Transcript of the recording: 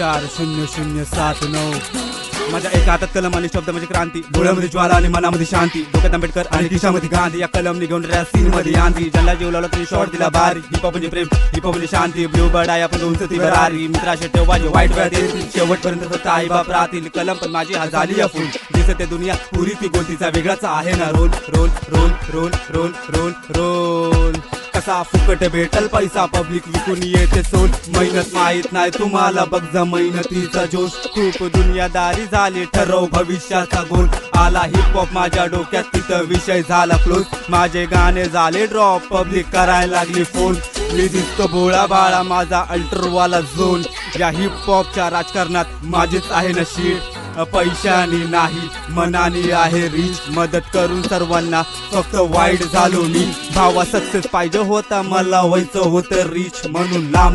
40079 माझ्या एका हातात कलम आणि शब्द म्हणजे क्रांती, डोळ्यामध्ये ज्वाला आणि मनामध्ये शांती, डोक्यात आंबेडकर आणि खिशामध्ये गांधी. या कलमनी घेऊन सीन मध्ये आंधी, ज्यांना जीव लावला तुम्ही शॉर्ट दिला भारी. हिपॉप म्हणजे प्रेम, हिपॉप म्हणजे शांती, ब्ल्यू बर्ड आहे आपण उंच ती भरारी. मित्राशे ठेवा जे वाईट वेळात येतील, शेवटपर्यंत फक्त आई बाप राहतील. कलम पण माझी हा झाली या फुल, दिसते दुनिया पुरी ती गोलतीचा वेगळाच आहे ना role role role role role role role. कसा फुकट भेटल पैसा, पब्लिक विकून येते सोल. मेहनत माहित नाही तुम्हाला, बघ जा मेहनतीचा जोश. खूप दुनियादारी झाली, ठरव भविष्याचा गोल. आला हिप हॉप माझ्या डोक्यात, तिथं विषय झाला क्लोज. माझे गाणे झाले ड्रॉप, पब्लिक करायला लागली फोन. मी दिसतो भोळा बाळा, माझा अल्ट्रवाला झोन. या हिप हॉपच्या राजकारणात माझेच आहे नशीब. पैशानी नाही मनानी आहे रिच, मदत करून सर्वांना फक्त वाईट झालो मी. भावा सक्सेस पाहिजे होता मला, व्हायचं होतं रिच म्हणून लांब